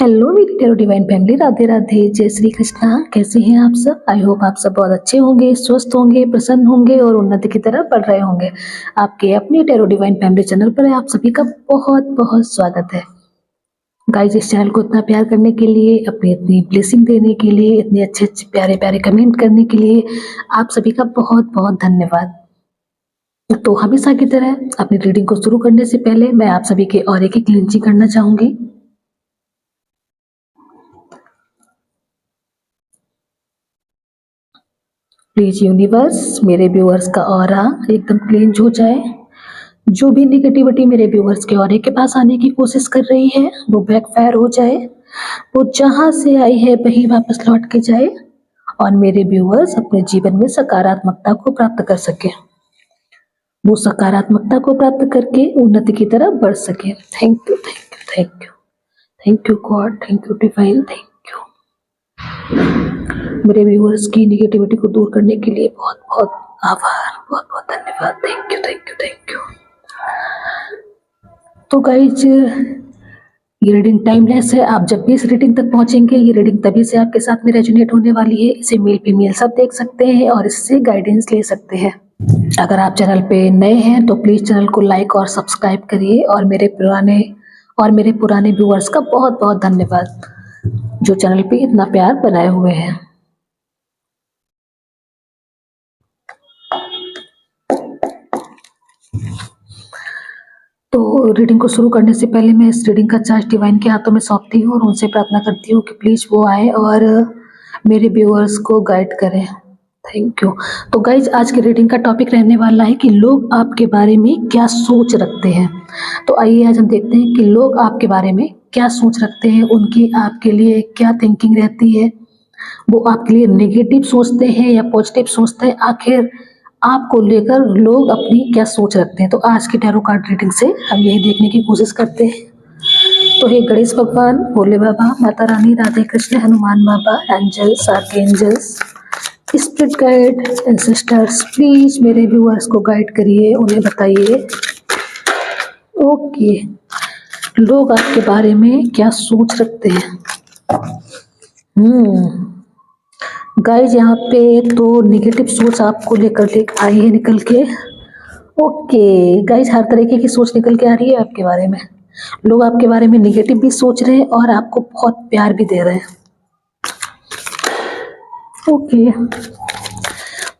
Hello मेरी tarot divine family, Radhe Radhe, जय श्री कृष्णा। कैसे हैं आप सब? आई होप आप सब बहुत अच्छे होंगे, स्वस्थ होंगे, प्रसन्न होंगे और उन्नति की तरफ बढ़ रहे होंगे। आपके अपनी टेरो डिवाइन फैमिली चैनल पर आप सभी का बहुत बहुत स्वागत है। गाइस, इस चैनल को इतना प्यार करने के लिए, अपनी इतनी ब्लेसिंग देने के लिए, इतने अच्छे अच्छे प्यारे प्यारे कमेंट करने के लिए आप सभी का बहुत बहुत धन्यवाद। तो हमेशा की तरह अपनी रीडिंग को शुरू करने से पहले मैं आप सभी के ऑरे की क्लींजिंग करना चाहूंगी। प्लीज यूनिवर्स, मेरे व्यूअर्स का ऑरा एकदम क्लींज हो जाए। जो भी निगेटिविटी मेरे व्यूअर्स के ऑरे के पास आने की कोशिश कर रही है वो बैकफायर हो जाए, वो जहां से आई है वहीं वापस लौट के जाए और मेरे व्यूअर्स अपने जीवन में सकारात्मकता को प्राप्त कर सके, वो सकारात्मकता को प्राप्त करके उन्नति की तरफ बढ़ सके। Thank you, thank you, thank you, thank you God, thank you divine, thank you. मेरे व्यूअर्स की निगेटिविटी को दूर करने के लिए बहुत बहुत आभार, बहुत बहुत धन्यवाद। Thank you, thank you, thank you. तो गाइज, ये रीडिंग टाइमलेस है। आप जब भी इस रीडिंग तक पहुंचेंगे, ये रीडिंग तभी से आपके साथ में रेजोनेट होने वाली है। इसे मेल फीमेल सब देख सकते हैं और इससे गाइडेंस ले सकते हैं। अगर आप चैनल पे नए हैं तो प्लीज चैनल को लाइक और सब्सक्राइब करिए और मेरे पुराने व्यूअर्स का बहुत बहुत धन्यवाद जो चैनल पे इतना प्यार बनाए हुए हैं। तो रीडिंग को शुरू करने से पहले मैं इस रीडिंग का चार्ज डिवाइन के हाथों में सौंपती हूँ और उनसे प्रार्थना करती हूँ कि प्लीज वो आए और मेरे व्यूअर्स को गाइड करें। Thank you. तो गाइज, आज की रीडिंग का टॉपिक रहने वाला है कि लोग आपके बारे में क्या सोच रखते हैं। तो आइए आज हम देखते हैं कि लोग आपके बारे में क्या सोच रखते हैं, उनकी आपके लिए क्या थिंकिंग रहती है, वो आपके लिए नेगेटिव सोचते हैं या पॉजिटिव सोचते हैं, आखिर आपको लेकर लोग अपनी क्या सोच रखते हैं। तो आज की टैरो कार्ड रीडिंग से हम यही देखने की कोशिश करते हैं। तो हे गणेश भगवान, Bhole Baba, Mata Rani, Radhe Krishna, Hanuman Baba, angels, archangels, spirit guide, ancestors, please मेरे व्यूअर्स को गाइड करिए, उन्हें बताइए ओके लोग आपके बारे में क्या सोच रखते हैं। गाइज, यहाँ पे तो नेगेटिव सोच आपको लेकर आई है निकल के। ओके गाइज, हर तरीके की सोच निकल के आ रही है आपके बारे में। लोग आपके बारे में नेगेटिव भी सोच रहे हैं और आपको बहुत प्यार भी दे रहे हैं। ओके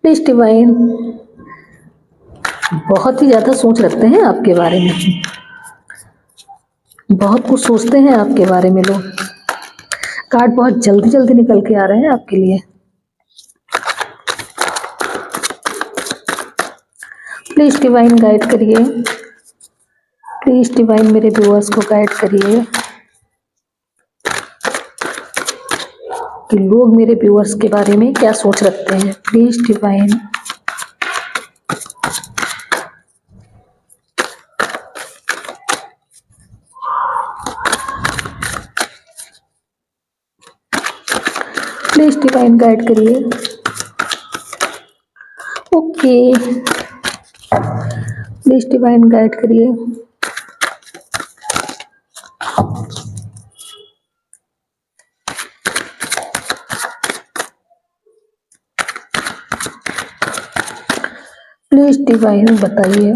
प्लीज डिवाइन, बहुत ही ज्यादा सोच रखते हैं आपके बारे में, बहुत कुछ सोचते हैं आपके बारे में लोग। कार्ड बहुत जल्दी जल्दी निकल के आ रहे हैं आपके लिए। प्लीज डिवाइन गाइड करिए, प्लीज डिवाइन मेरे व्यूअर्स को गाइड करिए कि लोग मेरे व्यूअर्स के बारे में क्या सोच रखते हैं। Please divine, please divine guide करिए। ओके प्लीज डिवाइन गाइड करिए। प्लीज डिवाइन बताइए।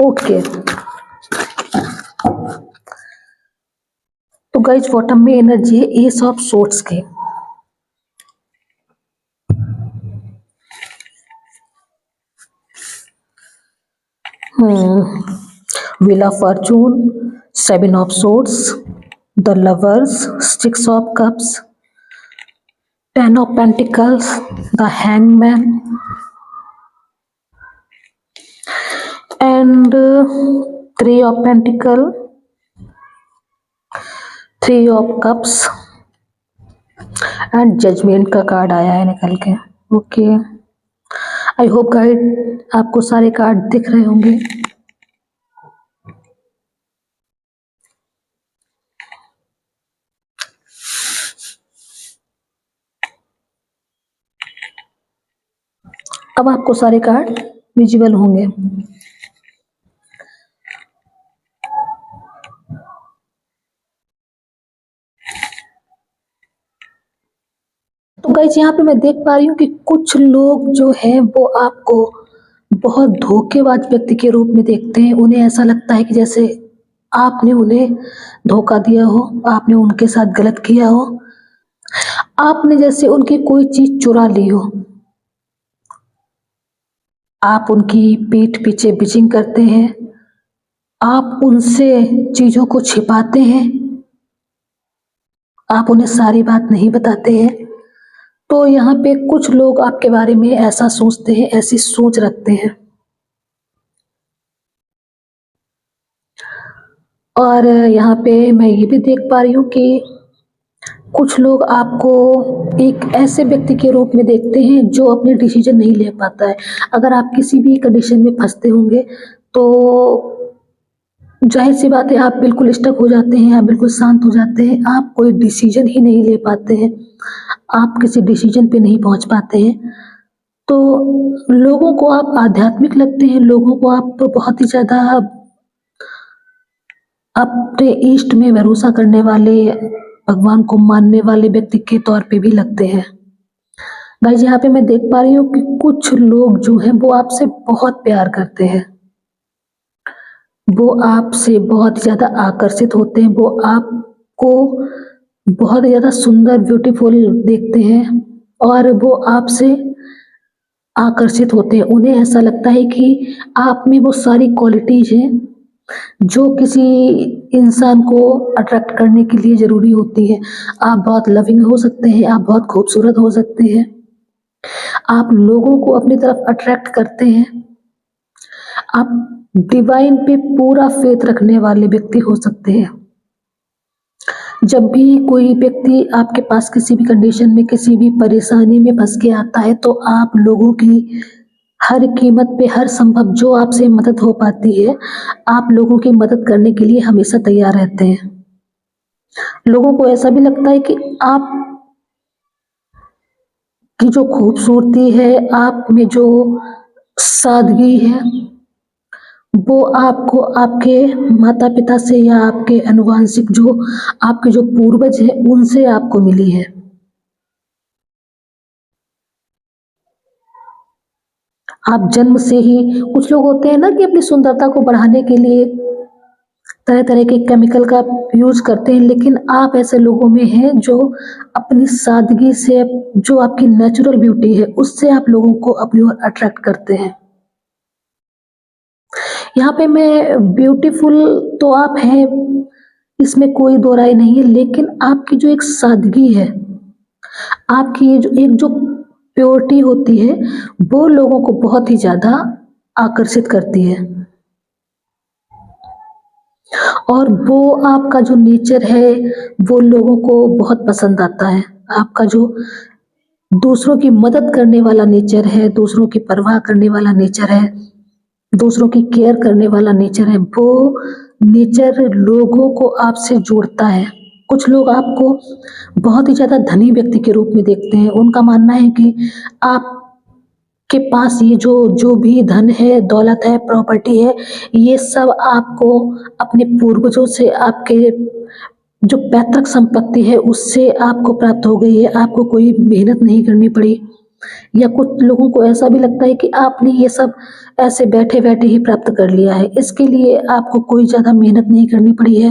ओके तो गाइज, बॉटम में एनर्जी है एस ऑफ सोर्ट्स की। Wheel of fortune, seven of swords, the lovers, six of cups, ten of pentacles, the hangman and three of pentacle, three of cups and judgement का card आया है निकल के। Okay I hope guide आपको सारे card दिख रहे होंगे। अब आपको सारे कार्ड विजिबल होंगे। तो गाइस यहाँ पे मैं देख पा रही हूँ कि कुछ लोग जो हैं वो आपको बहुत धोखेबाज व्यक्ति के रूप में देखते हैं। उन्हें ऐसा लगता है कि जैसे आपने उन्हें धोखा दिया हो, आपने उनके साथ गलत किया हो, आपने जैसे उनकी कोई चीज़ चुरा ली हो। आप उनकी पीठ पीछे बिचिंग करते हैं, आप उनसे चीज़ों को छिपाते हैं, आप उन्हें सारी बात नहीं बताते हैं। तो यहाँ पे कुछ लोग आपके बारे में ऐसा सोचते हैं, ऐसी सोच रखते हैं। और यहाँ पे मैं ये भी देख पा रही हूँ कि कुछ लोग आपको एक ऐसे व्यक्ति के रूप में देखते हैं जो अपने डिसीजन नहीं ले पाता है। अगर आप किसी भी कंडीशन में फँसते होंगे तो ज़ाहिर-सी बात है आप बिल्कुल स्टक हो जाते हैं, आप बिल्कुल शांत हो जाते हैं, आप कोई डिसीजन ही नहीं ले पाते हैं, आप किसी डिसीजन पे नहीं पहुँच पाते हैं। तो लोगों को आप आध्यात्मिक लगते हैं, लोगों को आप बहुत ही ज़्यादा अपने इष्ट में भरोसा करने वाले, भगवान को मानने वाले व्यक्ति के तौर पे भी लगते हैं। गाइज़ यहाँ पे मैं देख पा रही हूँ कि कुछ लोग जो हैं वो आपसे बहुत प्यार करते हैं। वो आपसे बहुत ज़्यादा आकर्षित होते हैं, वो आपको बहुत ज़्यादा सुंदर ब्यूटीफुल देखते हैं और वो आपसे आकर्षित होते हैं। उन्हें ऐसा लगता है कि आप में वो सारी क्वालिटीज़ हैं जो किसी इंसान को अट्रैक्ट करने के लिए ज़रूरी होती है। आप बहुत लविंग हो सकते हैं, आप बहुत खूबसूरत हो सकते हैं, आप लोगों को अपनी तरफ अट्रैक्ट करते हैं, आप डिवाइन पे पूरा फ़ेथ रखने वाले व्यक्ति हो सकते हैं। जब भी कोई व्यक्ति आपके पास किसी भी कंडीशन में, किसी भी परेशानी में फँस के आता है, तो आप लोगों की हर कीमत पे, हर संभव जो आपसे मदद हो पाती है, आप लोगों की मदद करने के लिए हमेशा तैयार रहते हैं। लोगों को ऐसा भी लगता है कि आप की जो खूबसूरती है, आप में जो सादगी है, वो आपको आपके माता-पिता से या आपके आनुवांशिक जो आपके जो पूर्वज हैं, उनसे आपको मिली है। आप जन्म से ही कुछ लोग होते हैं ना कि अपनी सुंदरता को बढ़ाने के लिए तरह-तरह के केमिकल का यूज़ करते हैं, लेकिन आप ऐसे लोगों में हैं जो अपनी सादगी से, जो आपकी नेचुरल ब्यूटी है, उससे आप लोगों को अपनी ओर अट्रैक्ट करते हैं। यहाँ पे मैं ब्यूटीफुल तो आप हैं, इसमें कोई दो राय नहीं है, लेकिन आपकी जो एक सादगी है, आपकी ये जो एक जो प्योरिटी होती है, वो लोगों को बहुत ही ज़्यादा आकर्षित करती है। और वो आपका जो नेचर है, वो लोगों को बहुत पसंद आता है। आपका जो दूसरों की मदद करने वाला नेचर है, दूसरों की परवाह करने वाला नेचर है, दूसरों की केयर करने वाला नेचर है, वो नेचर लोगों को आपसे जोड़ता है। कुछ लोग आपको बहुत ही ज़्यादा धनी व्यक्ति के रूप में देखते हैं। उनका मानना है कि आपके पास ये जो जो भी धन है, दौलत है, प्रॉपर्टी है, ये सब आपको अपने पूर्वजों से, आपके जो पैतृक संपत्ति है, उससे आपको प्राप्त हो गई है। आपको कोई मेहनत नहीं करनी पड़ी। या कुछ लोगों को ऐसा भी लगता है कि आपने ये सब ऐसे बैठे-बैठे ही प्राप्त कर लिया है। इसके लिए आपको कोई ज़्यादा मेहनत नहीं करनी पड़ी है।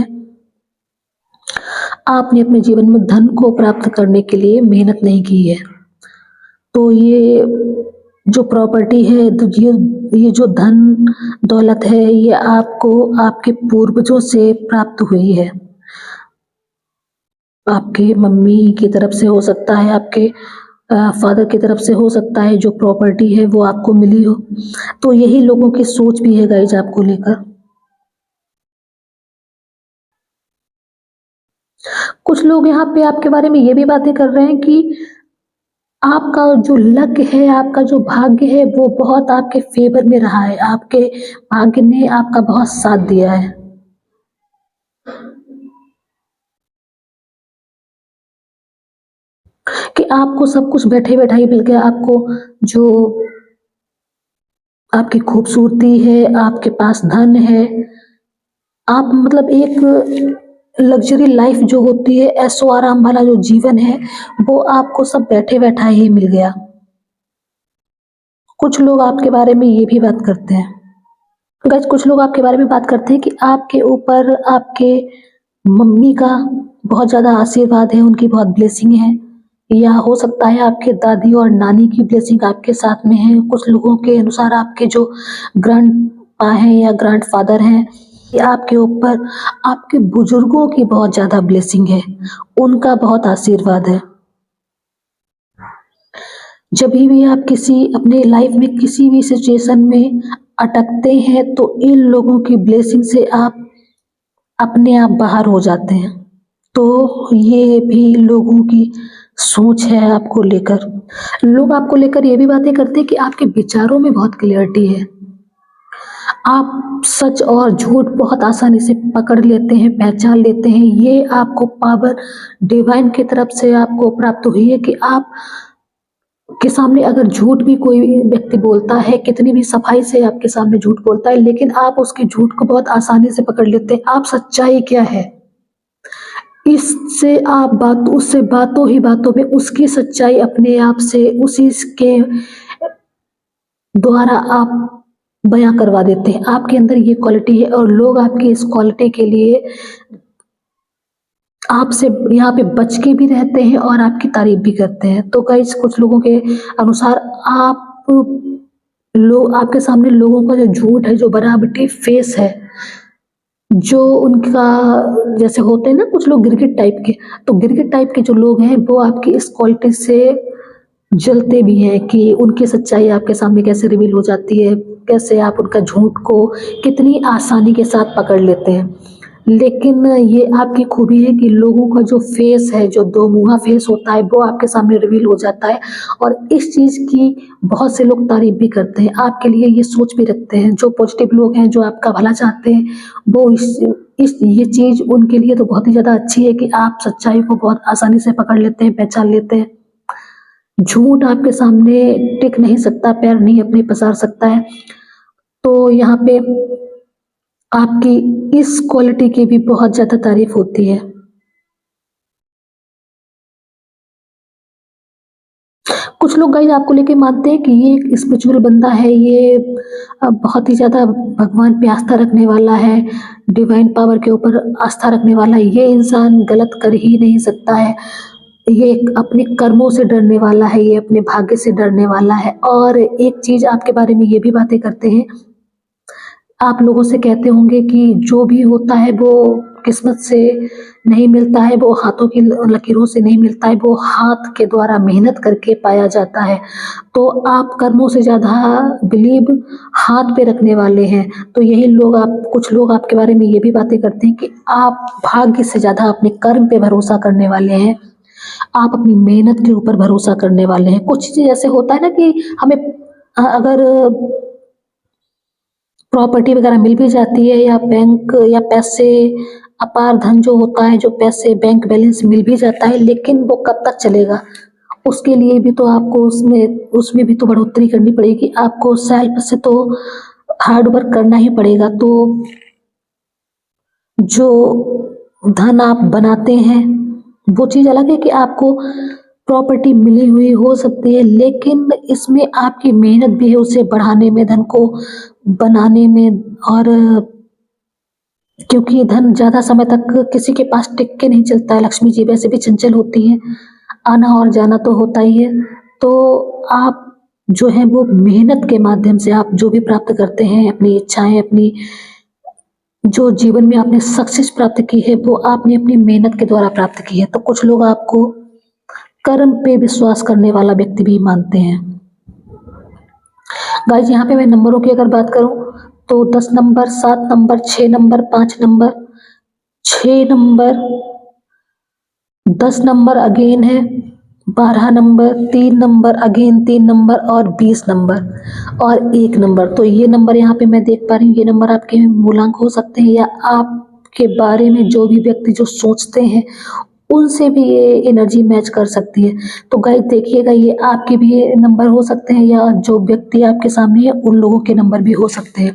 आपने अपने जीवन में धन को प्राप्त करने के लिए मेहनत नहीं की है। तो ये जो प्रॉपर्टी है, तो ये जो धन दौलत है, ये आपको आपके पूर्वजों से प्राप्त हुई है। आपके मम्मी की तरफ से हो सकता है, आपके फादर की तरफ से हो सकता है, जो प्रॉपर्टी है वो आपको मिली हो। तो यही लोगों की सोच भी है गाइज़ आपको लेकर। कुछ लोग यहाँ पे आपके बारे में ये भी बातें कर रहे हैं कि आपका जो लक है, आपका जो भाग्य है, वो बहुत आपके फ़ेवर में रहा है। आपके भाग्य ने आपका बहुत साथ दिया है। कि आपको सब कुछ बैठे-बैठाए मिल गया। आपको जो आपकी खूबसूरती है, आपके पास धन है, आप मतलब एक लग्ज़री लाइफ़ जो होती है, ऐशो-आराम वाला जो जीवन है, वो आपको सब बैठे-बैठाए ही मिल गया। कुछ लोग आपके बारे में ये भी बात करते हैं। गाइस कुछ लोग आपके बारे में बात करते हैं कि आपके ऊपर आपके मम्मी का बहुत ज़्यादा आशीर्वाद है, उनकी बहुत ब्लेसिंग है, या हो सकता है आपके दादी और नानी की ब्लेसिंग आपके साथ में है। कुछ लोगों के अनुसार आपके जो ग्रैंडपा हैं या ग्रैंडफ़ादर हैं, या आपके ऊपर आपके बुजुर्गों की बहुत ज़्यादा ब्लेसिंग है, उनका बहुत आशीर्वाद है। जभी भी आप किसी अपने लाइफ में किसी भी सिचुएशन में अटकते हैं, तो इन लोगों की ब्लेसिंग से आप अपने आप बाहर हो जाते हैं। तो ये भी लोगों की सोच है आपको लेकर। लोग आपको लेकर ये भी बातें करते हैं कि आपके विचारों में बहुत क्लैरिटी है। आप सच और झूठ बहुत आसानी से पकड़ लेते हैं, पहचान लेते हैं। ये आपको पावर डिवाइन की तरफ से आपको प्राप्त हुई है कि आप के सामने अगर झूठ भी कोई व्यक्ति बोलता है, कितनी भी सफाई से आपके सामने झूठ बोलता है, लेकिन आप उसके झूठ को बहुत आसानी से पकड़ लेते हैं। आप सच्चाई क्या है, इससे आप बात उससे बातों ही बातों में उसकी सच्चाई अपने आप से उसी के द्वारा आप बयाँ करवा देते हैं। आपके अंदर ये क्वालिटी है और लोग आपकी इस क्वालिटी के लिए आपसे यहाँ पे बच के भी रहते हैं और आपकी तारीफ़ भी करते हैं। तो गाइस कुछ लोगों के अनुसार आप लोग आपके सामने लोगों का जो झूठ है, जो बनावटी फेस है, जो उनका जैसे होते हैं ना कुछ लोग गिरगिट टाइप के, तो गिरगिट टाइप के जो लोग हैं वो आपकी इस क्वालिटी से जलते भी हैं कि उनकी सच्चाई आपके सामने कैसे रिवील हो जाती है, कैसे आप उनका झूठ को कितनी आसानी के साथ पकड़ लेते हैं। लेकिन ये आपकी खूबी है कि लोगों का जो फेस है, जो दो मुँहा फेस होता है, वो आपके सामने रिवील हो जाता है और इस चीज़ की बहुत से लोग तारीफ़ भी करते हैं। आपके लिए ये सोच भी रखते हैं, जो पॉज़िटिव लोग हैं, जो आपका भला चाहते हैं, वो इस ये चीज़ उनके लिए तो बहुत ही ज़्यादा अच्छी है कि आप सच्चाई को बहुत आसानी से पकड़ लेते हैं, पहचान लेते हैं। झूठ आपके सामने टिक नहीं सकता, पैर नहीं अपने पसार सकता है। तो यहाँ पे आपकी इस क्वालिटी की भी बहुत ज़्यादा तारीफ़ होती है। कुछ लोग गाइस आपको लेके मानते हैं कि ये एक स्पिरिचुअल बंदा है, ये बहुत ही ज़्यादा भगवान पे आस्था रखने वाला है, डिवाइन पावर के ऊपर आस्था रखने वाला है, ये इंसान गलत कर ही नहीं सकता है। ये अपने कर्मों से डरने वाला है, ये अपने भाग्य से डरने वाला है और एक चीज़ आपके बारे में ये भी बातें करते हैं, आप लोगों से कहते होंगे कि जो भी होता है वो किस्मत से नहीं मिलता है, वो हाथों की लकीरों से नहीं मिलता है, वो हाथ के द्वारा मेहनत करके पाया जाता है। तो आप कर्मों से ज़्यादा बिलीव हाथ पे रखने वाले हैं। तो यही लोग आप कुछ लोग आपके बारे में ये भी बातें करते हैं कि आप भाग्य से ज़्यादा अपने कर्म पे भरोसा करने वाले हैं। आप अपनी मेहनत के ऊपर भरोसा करने वाले हैं। कुछ चीज़ें ऐसे होता है ना कि हमें अगर प्रॉपर्टी वगैरह मिल भी जाती है या बैंक या पैसे अपार धन जो होता है, जो पैसे बैंक बैलेंस मिल भी जाता है, लेकिन वो कब तक चलेगा? उसके लिए भी तो आपको उसमें उसमें भी तो बढ़ोतरी करनी पड़ेगी। आपको सेल्फ से तो हार्ड वर्क करना ही पड़ेगा। तो जो धन आप बनाते हैं, वो चीज़ अलग है कि आपको प्रॉपर्टी मिली हुई हो सकती है, लेकिन इसमें आपकी मेहनत भी है उसे बढ़ाने में, धन को बनाने में और क्योंकि धन ज़्यादा समय तक किसी के पास टिक के नहीं चलता है, लक्ष्मी जी वैसे भी चंचल होती हैं, आना और जाना तो होता ही है। तो आप जो हैं वो मेहनत के माध्यम से आप जो भी प्राप्त करते हैं, अपनी इच्छाएँ, अपनी जो जीवन में आपने सक्सेस प्राप्त की है, वो आपने अपनी मेहनत के द्वारा प्राप्त की है। तो कुछ लोग आपको कर्म पे विश्वास करने वाला व्यक्ति भी मानते हैं। गाइस यहाँ पे मैं नंबरों की अगर बात करूँ तो 10 number, 7 number, 6 number, 5 number, 6 number, 10 number again है, 12 नंबर, 3 नंबर अगेन 3 नंबर और 20 नंबर और 1 नंबर। तो ये नंबर यहाँ पे मैं देख पा रही हूँ, ये नंबर आपके मूलांक हो सकते हैं या आपके बारे में जो भी व्यक्ति जो सोचते हैं उनसे भी ये एनर्जी मैच कर सकती है। तो गाइस देखिएगा, ये आपके भी ये नंबर हो सकते हैं या जो व्यक्ति आपके सामने है उन लोगों के नंबर भी हो सकते हैं।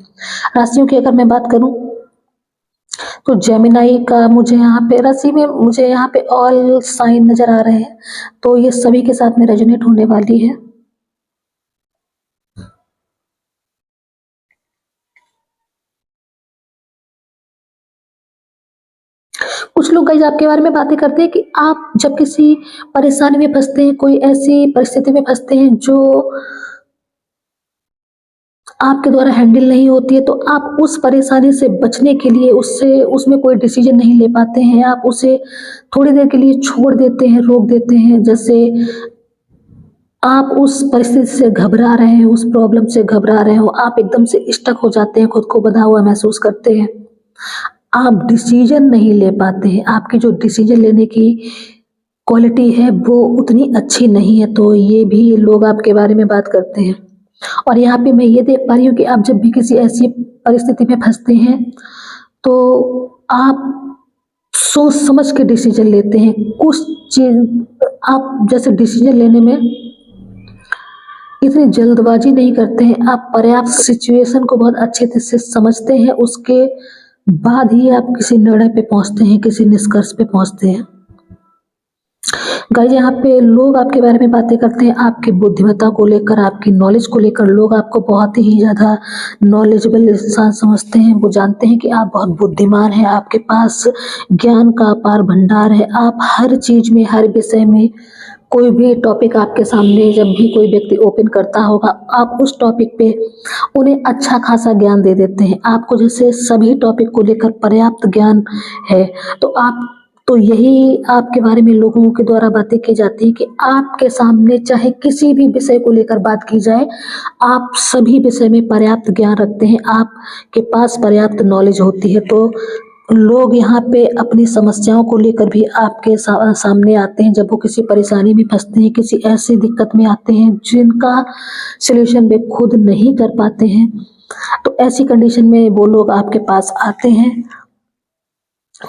राशियों की अगर मैं बात करूँ तो जेमिनाई का मुझे यहाँ पे राशि में मुझे यहाँ पे ऑल साइन नज़र आ रहे हैं, तो ये सभी के साथ में रेजोनेट होने वाली है। कुछ लोग गाइस आपके बारे में बातें करते हैं कि आप जब किसी परेशानी में फँसते हैं, कोई ऐसी परिस्थिति में फँसते हैं जो आपके द्वारा हैंडल नहीं होती है, तो आप उस परेशानी से बचने के लिए उससे उसमें कोई डिसीज़न नहीं ले पाते हैं, आप उसे थोड़ी देर के लिए छोड़ देते हैं, रोक देते हैं। जैसे आप उस परिस्थिति से घबरा रहे हैं, उस प्रॉब्लम से घबरा रहे हो, आप एकदम से स्टक हो जाते हैं, खुद को बँधा हुआ महसूस करते हैं। आप डिसीज़न नहीं ले पाते हैं, आपकी जो डिसीज़न लेने की क्वालिटी है वो उतनी अच्छी नहीं है, तो ये भी लोग आपके बारे में बात करते हैं। और यहाँ पे मैं ये देख पा रही हूँ कि आप जब भी किसी ऐसी परिस्थिति में फँसते हैं, तो आप सोच समझ के डिसीज़न लेते हैं। कुछ चीज़ आप जैसे डिसीज़न लेने में इतनी जल्दबाज़ी नहीं करते हैं, आप पर्याप्त सिचुएशन को बहुत अच्छे से समझते हैं, उसके बाद ही आप किसी निर्णय पे पहुँचते हैं, किसी निष्कर्ष पे पहुँचते हैं। गाइस यहाँ पे लोग आपके बारे में बातें करते हैं, आपकी बुद्धिमत्ता को लेकर, आपकी नॉलेज को लेकर लोग आपको बहुत ही ज़्यादा नॉलेजेबल इंसान समझते हैं। वो जानते हैं कि आप बहुत बुद्धिमान हैं, आपके पास ज्ञान का अपार भंडार है, आप हर चीज़ में, हर विषय में कोई भी टॉपिक आपके सामने जब भी कोई व्यक्ति ओपन करता होगा, आप उस टॉपिक पे उन्हें अच्छा खासा ज्ञान दे देते हैं। आपको जैसे सभी टॉपिक को लेकर पर्याप्त ज्ञान है, तो यही आपके बारे में लोगों के द्वारा बातें की जाती हैं कि आपके सामने चाहे किसी भी विषय को लेकर बात की जाए, आप सभी विषय में पर्याप्त ज्ञान रखते हैं, आपके पास पर्याप्त नॉलेज होती है। तो लोग यहाँ पे अपनी समस्याओं को लेकर भी आपके सामने आते हैं, जब वो किसी परेशानी में फँसते हैं, किसी ऐसी दिक्कत में आते हैं जिनका सॉल्यूशन वे खुद नहीं कर पाते हैं, तो ऐसी कंडीशन में वो लोग आपके पास आते हैं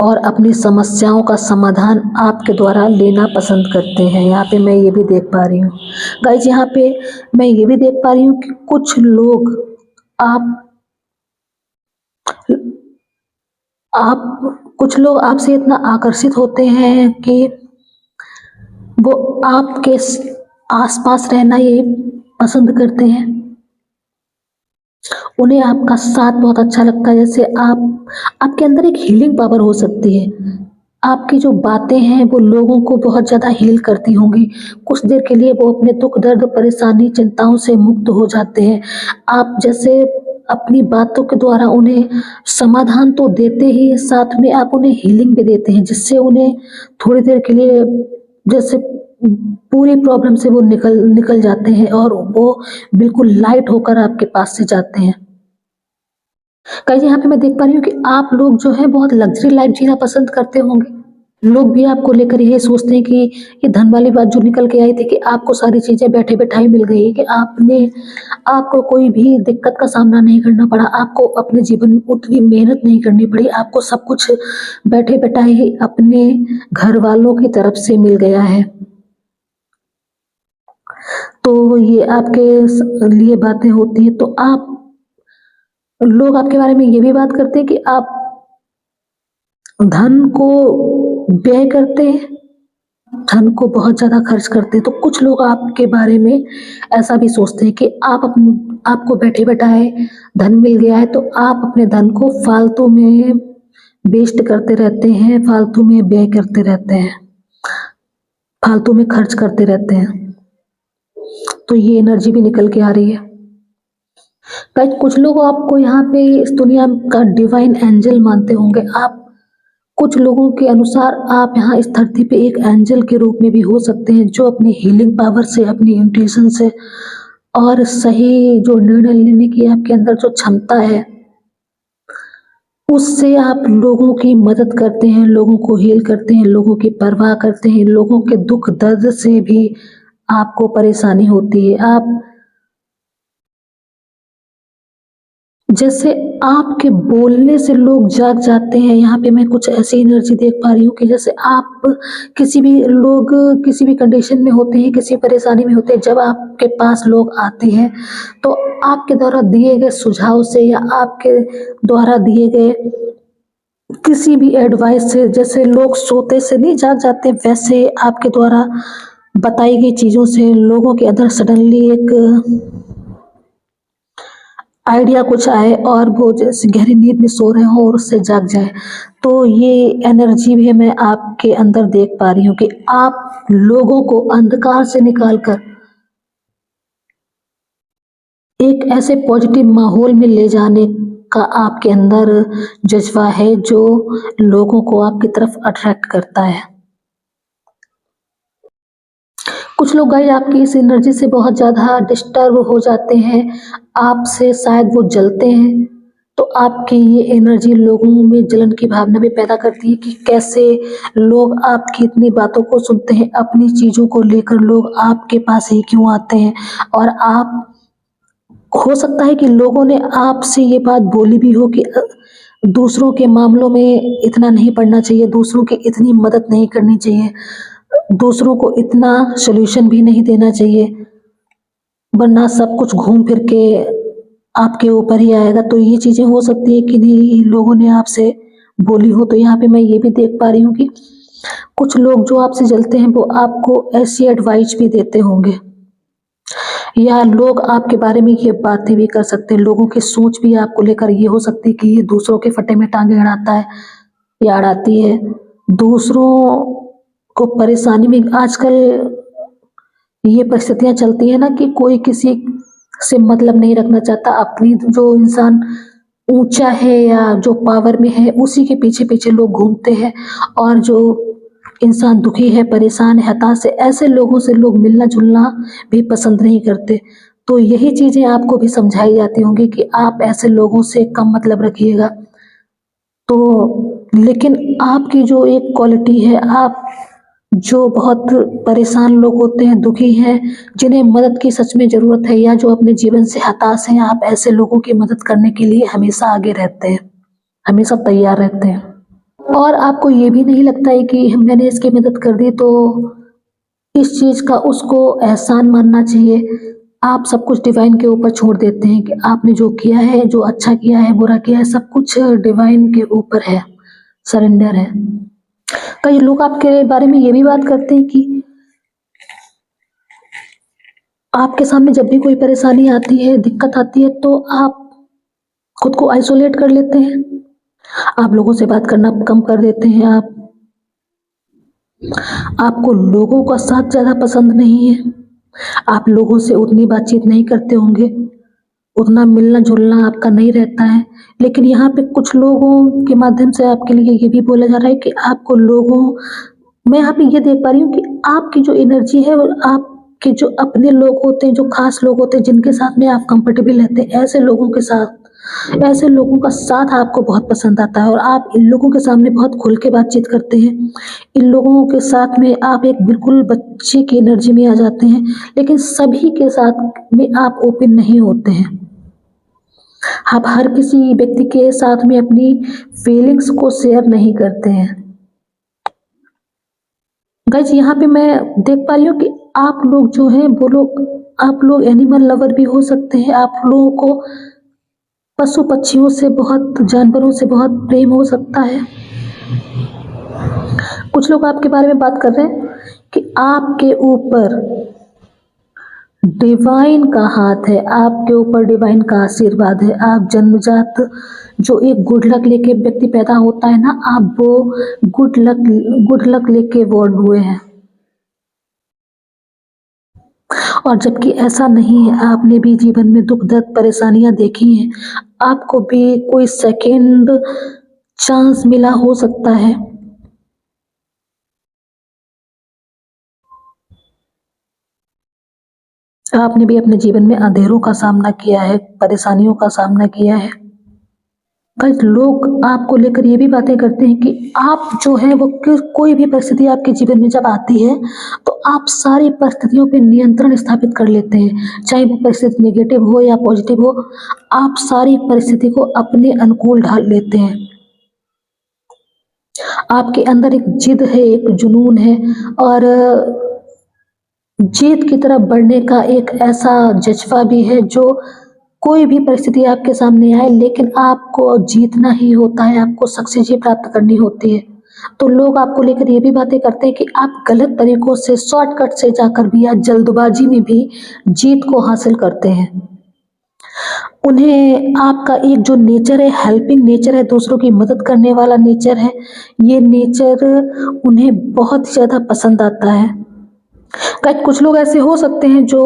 और अपनी समस्याओं का समाधान आपके द्वारा लेना पसंद करते हैं। यहाँ पे मैं ये भी देख पा रही हूँ। गाइस यहाँ पे मैं ये भी देख पा रही हूँ कि कुछ लोग आपसे इतना आकर्षित होते हैं कि वो आपके आस-पास रहना ही पसंद करते हैं। उन्हें आपका साथ बहुत अच्छा लगता है, जैसे आपके अंदर एक हीलिंग पावर हो सकती है। आपकी जो बातें हैं वो लोगों को बहुत ज़्यादा हील करती होंगी। कुछ देर के लिए वो अपने दुःख, दर्द, परेशानी, चिंताओं से मुक्त हो जाते हैं। आप जैसे अपनी बातों के द्वारा उन्हें समाधान तो देते ही, साथ में आप उन्हें हीलिंग भी देते हैं, जिससे उन्हें थोड़ी देर के लिए जैसे पूरी प्रॉब्लम से वो निकल निकल जाते हैं और वो बिल्कुल लाइट होकर आपके पास से जाते हैं। गाइस यहाँ पे मैं देख पा रही हूँ कि आप लोग जो है बहुत लग्ज़री लाइफ़ जीना पसंद करते होंगे। लोग भी आपको लेकर यही सोचते हैं कि ये धन वाली बात जो निकल के आई थी कि आपको सारी चीज़ें बैठे-बैठाए मिल गई, कि आपको कोई भी दिक्कत का सामना नहीं करना पड़ा, आपको अपने जीवन में उतनी मेहनत नहीं करनी पड़ी, आपको सब कुछ बैठे-बैठाए ही अपने घरवालों की तरफ से मिल गया है। तो ये आपके लिए बातें होती हैं, तो लोग आपके बारे में ये भी बात करते हैं कि आप धन को व्यय करते हैं, धन को बहुत ज़्यादा खर्च करते हैं। तो कुछ लोग आपके बारे में ऐसा भी सोचते हैं कि आपको बैठे-बैठाए धन मिल गया है, तो आप अपने धन को फालतू में वेस्ट करते रहते हैं, फालतू में व्यय करते रहते हैं, फालतू में खर्च करते रहते हैं। तो ये एनर्जी भी निकल के आ रही है। गाइस कुछ लोग आपको यहाँ पे इस दुनिया का डिवाइन एंजल मानते होंगे। आप कुछ लोगों के अनुसार आप यहाँ इस धरती पे एक एंजल के रूप में भी हो सकते हैं, जो अपनी हीलिंग पावर से, अपनी इंट्यूशन से और सही जो निर्णय लेने की आपके अंदर जो क्षमता है, उससे आप लोगों की मदद करते हैं, लोगों को हील करते हैं, लोगों की परवाह करते हैं, लोगों के दुःख दर्द से भी आपको परेशानी होती है। जैसे आपके बोलने से लोग जाग जाते हैं, यहाँ पे मैं कुछ ऐसी एनर्जी देख पा रही हूँ कि जैसे किसी भी कंडीशन में होते हैं, किसी परेशानी में होते हैं, जब आपके पास लोग आते हैं, तो आपके द्वारा दिए गए सुझाव से या आपके द्वारा दिए गए किसी भी एडवाइस से, जैसे लोग सोते से नहीं जाग जाते, वैसे आपके द्वारा बताई गई चीज़ों से लोगों के अंदर सडनली एक आइडिया कुछ आए और वो जैसे गहरी नींद में सो रहे हों और उससे जाग जाए। तो ये एनर्जी भी मैं आपके अंदर देख पा रही हूँ कि आप लोगों को अंधकार से निकाल कर एक ऐसे पॉजिटिव माहौल में ले जाने का आपके अंदर जज़्बा है जो लोगों को आपकी तरफ अट्रैक्ट करता है। कुछ लोग गाइस आपकी इस एनर्जी से बहुत ज़्यादा डिस्टर्ब हो जाते हैं, आपसे शायद वो जलते हैं, तो आपकी ये एनर्जी लोगों में जलन की भावना भी पैदा करती है कि कैसे लोग आपकी इतनी बातों को सुनते हैं, अपनी चीज़ों को लेकर लोग आपके पास ही क्यों आते हैं और आप हो सकता है कि लोगों ने आपसे ये बात बोली भी हो कि दूसरों के मामलों में इतना नहीं पड़ना चाहिए, दूसरों की इतनी मदद नहीं करनी चाहिए, दूसरों को इतना सॉल्यूशन भी नहीं देना चाहिए, वरना सब कुछ घूम फिर के आपके ऊपर ही आएगा। तो ये चीज़ें हो सकती है कि नहीं लोगों ने आपसे बोली हो। तो यहाँ पे मैं ये भी देख पा रही हूँ कि कुछ लोग जो आपसे जलते हैं वो आपको ऐसी एडवाइस भी देते होंगे या लोग आपके बारे में ये बातें भी कर सकते हैं। लोगों की सोच भी आपको लेकर ये हो सकती है कि ये दूसरों के फटे में टांगे अड़ाता है या अड़ाती है। दूसरों को परेशानी में आजकल ये परिस्थितियाँ चलती है ना कि कोई किसी से मतलब नहीं रखना चाहता। अपनी जो इंसान ऊँचा है या जो पावर में है उसी के पीछे-पीछे लोग घूमते हैं और जो इंसान दुखी है, परेशान है, हताश है, ऐसे लोगों से लोग मिलना-जुलना भी पसंद नहीं करते। तो यही चीज़ें आपको भी समझाई जाती होंगी कि आप ऐसे लोगों से कम मतलब रखिएगा। तो लेकिन आपकी जो एक क्वालिटी है, आप जो बहुत परेशान लोग होते हैं, दुखी हैं, जिन्हें मदद की सच में ज़रूरत है या जो अपने जीवन से हताश हैं, आप ऐसे लोगों की मदद करने के लिए हमेशा आगे रहते हैं, हमेशा तैयार रहते हैं। और आपको ये भी नहीं लगता है कि मैंने इसकी मदद कर दी तो इस चीज़ का उसको एहसान मानना चाहिए। आप सब कुछ डिवाइन के ऊपर छोड़ देते हैं कि आपने जो किया है, जो अच्छा किया है, बुरा किया है, सब कुछ डिवाइन के ऊपर है, सरेंडर है। कई लोग आपके बारे में ये भी बात करते हैं कि आपके सामने जब भी कोई परेशानी आती है, दिक्कत आती है तो आप खुद को आइसोलेट कर लेते हैं। आप लोगों से बात करना कम कर देते हैं, आपको लोगों का साथ ज़्यादा पसंद नहीं है। आप लोगों से उतनी बातचीत नहीं करते होंगे, उतना मिलना-जुलना आपका नहीं रहता है। लेकिन यहाँ पे कुछ लोगों के माध्यम से आपके लिए ये भी बोला जा रहा है कि आपको लोगों मैं यहाँ पे ये देख पा रही हूँ कि आपकी जो एनर्जी है और आपके जो अपने लोग होते हैं, जो खास लोग होते हैं, जिनके साथ में आप कंफर्टेबल रहते हैं, ऐसे लोगों का साथ आपको बहुत पसंद आता है और आप इन लोगों के सामने बहुत खुल के बातचीत करते हैं। इन लोगों के साथ में आप एक बिल्कुल बच्चे की एनर्जी में आ जाते हैं, लेकिन सभी के साथ में आप ओपन नहीं होते हैं। आप हर किसी व्यक्ति के साथ में अपनी फीलिंग्स को शेयर नहीं करते हैं। गाइस यहाँ पे मैं देख पा रही हूँ कि आप लोग जो हैं वो लोग आप लोग एनिमल लवर भी हो सकते हैं। आप लोगों को पशु पक्षियों से बहुत जानवरों से बहुत प्रेम हो सकता है। कुछ लोग आपके बारे में बात कर रहे हैं कि आपके ऊपर डिवाइन का हाथ है, आपके ऊपर डिवाइन का आशीर्वाद है। आप जन्मजात जो एक गुड लक लेके व्यक्ति पैदा होता है ना, आप वो गुड लक लेके बॉर्न हुए हैं। और जबकि ऐसा नहीं है, आपने भी जीवन में दुख दर्द परेशानियां देखी हैं, आपको भी कोई सेकेंड चांस मिला हो सकता है। आपने भी अपने जीवन में अंधेरों का सामना किया है, परेशानियों का सामना किया है। गाइस लोग आपको लेकर ये भी बातें करते हैं कि आप जो है वो कोई भी परिस्थिति आपके जीवन में जब आती है तो आप सारी परिस्थितियों पे नियंत्रण स्थापित कर लेते हैं, चाहे वो परिस्थिति नेगेटिव हो या पॉजिटिव हो, आप सारी परिस्थिति को अपने अनुकूल ढाल लेते हैं। आपके अंदर एक जिद है, एक जुनून है और जीत की तरफ बढ़ने का एक ऐसा जज्बा भी है जो कोई भी परिस्थिति आपके सामने आए, लेकिन आपको जीतना ही होता है, आपको सक्सेस ही प्राप्त करनी होती है। तो लोग आपको लेकर ये भी बातें करते हैं कि आप गलत तरीकों से, शॉर्टकट से जाकर भी या जल्दबाजी में भी जीत को हासिल करते हैं। उन्हें आपका एक जो नेचर है, हेल्पिंग नेचर है, दूसरों की मदद करने वाला नेचर है, ये नेचर उन्हें बहुत ज़्यादा पसंद आता है। गाइस कुछ लोग ऐसे हो सकते हैं जो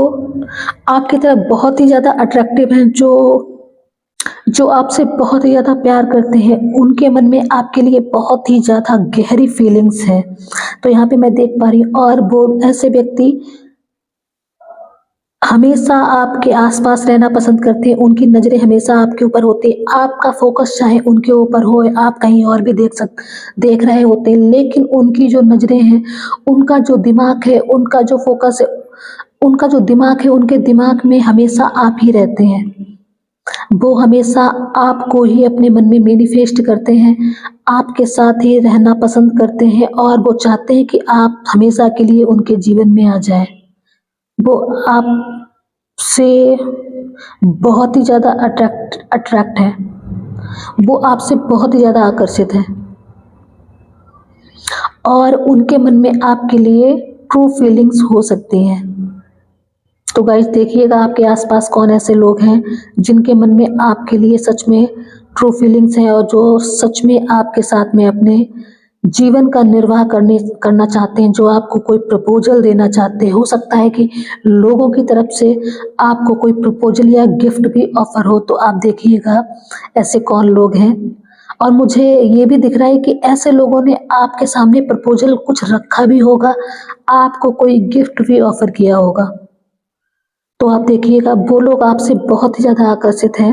आपकी तरफ बहुत ही ज़्यादा अट्रैक्टिव हैं, जो आपसे बहुत ही ज़्यादा प्यार करते हैं, उनके मन में आपके लिए बहुत ही ज़्यादा गहरी फीलिंग्स है। तो यहाँ पे मैं देख पा रही हूँ, और वो ऐसे व्यक्ति हमेशा आपके आस-पास रहना पसंद करते हैं, उनकी नज़रें हमेशा आपके ऊपर होती है, आपका फ़ोकस चाहे उनके ऊपर हो, आप कहीं और भी देख रहे होते हैं, लेकिन उनकी जो नज़रें हैं, उनका जो दिमाग है, उनका जो फ़ोकस है, उनका जो दिमाग है, उनके दिमाग में हमेशा आप ही रहते हैं। वो हमेशा आपको ही अपने मन में मैनिफेस्ट करते हैं, आपके साथ ही रहना पसंद करते हैं, और वो चाहते हैं कि आप हमेशा के लिए उनके जीवन में आ जाएँ। वो आपसे बहुत ही ज़्यादा अट्रैक्ट है, वो आपसे बहुत ही ज़्यादा आकर्षित हैं, और उनके मन में आपके लिए ट्रू फीलिंग्स हो सकती हैं। तो गाइस देखिएगा आपके आसपास कौन ऐसे लोग हैं जिनके मन में आपके लिए सच में ट्रू फीलिंग्स हैं, और जो सच में आपके साथ में अपने जीवन का निर्वाह करना चाहते हैं, जो आपको कोई प्रपोजल देना चाहते हैं। हो सकता है कि लोगों की तरफ से आपको कोई प्रपोजल या गिफ्ट भी ऑफर हो, तो आप देखिएगा ऐसे कौन लोग हैं। और मुझे ये भी दिख रहा है कि ऐसे लोगों ने आपके सामने प्रपोजल कुछ रखा भी होगा, आपको कोई गिफ्ट भी ऑफर किया होगा। तो आप देखिएगा वो लोग आपसे बहुत ही ज़्यादा आकर्षित हैं,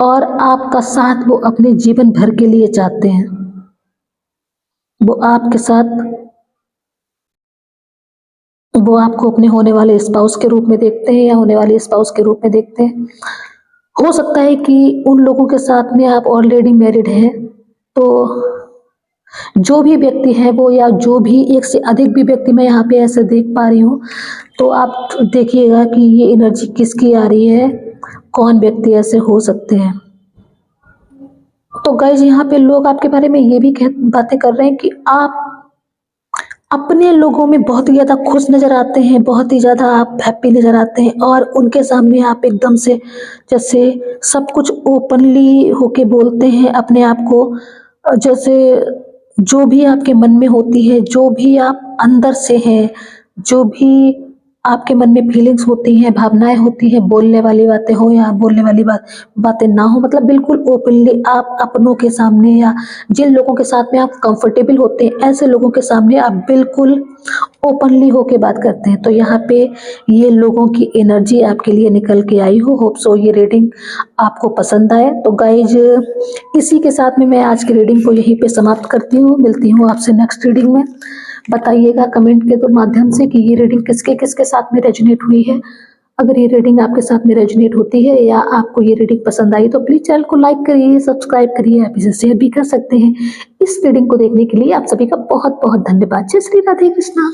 और आपका साथ वो अपने जीवन भर के लिए चाहते हैं। वो आपके साथ वो आपको अपने होने वाले स्पाउस के रूप में देखते हैं, या होने वाली स्पाउस के रूप में देखते हैं। हो सकता है कि उन लोगों के साथ में आप ऑलरेडी मैरिड हैं, तो जो भी व्यक्ति है वो, या जो भी एक से अधिक भी व्यक्ति मैं यहाँ पे ऐसे देख पा रही हूँ, तो आप देखिएगा कि ये एनर्जी किसकी आ रही है, कौन व्यक्ति ऐसे हो सकते हैं। तो गाइज यहाँ पे लोग आपके बारे में ये भी बातें कर रहे हैं कि आप अपने लोगों में बहुत ही ज़्यादा खुश नज़र आते हैं, बहुत ही ज़्यादा आप हैप्पी नज़र आते हैं, और उनके सामने आप एकदम से जैसे सब कुछ ओपनली होके बोलते हैं अपने आप को, जैसे जो भी आपके मन में होती है, जो भी आप अंदर से हैं, जो भी आपके मन में फीलिंग्स होती हैं, भावनाएँ होती हैं, बोलने वाली बातें हो या बोलने वाली बातें ना हो, मतलब बिल्कुल ओपनली आप अपनों के सामने, या जिन लोगों के साथ में आप कंफर्टेबल होते हैं, ऐसे लोगों के सामने आप बिल्कुल ओपनली होके बात करते हैं। तो यहाँ पे ये लोगों की एनर्जी आपके लिए निकल के आई हो। होप सो ये रीडिंग आपको पसंद आए। तो गाइज इसी के साथ में मैं आज की रीडिंग को यहीं पे समाप्त करती हूँ। मिलती हूँ आपसे नेक्स्ट रीडिंग में। बताइएगा कमेंट के माध्यम से कि ये रीडिंग किसके किसके साथ में रेजोनेट हुई है। अगर ये रीडिंग आपके साथ में रेजोनेट होती है, या आपको ये रीडिंग पसंद आई, तो प्लीज़ चैनल को लाइक करिए, सब्सक्राइब करिए, आप इसे शेयर भी कर सकते हैं। इस रीडिंग को देखने के लिए आप सभी का बहुत बहुत धन्यवाद। जय श्री राधे कृष्णा।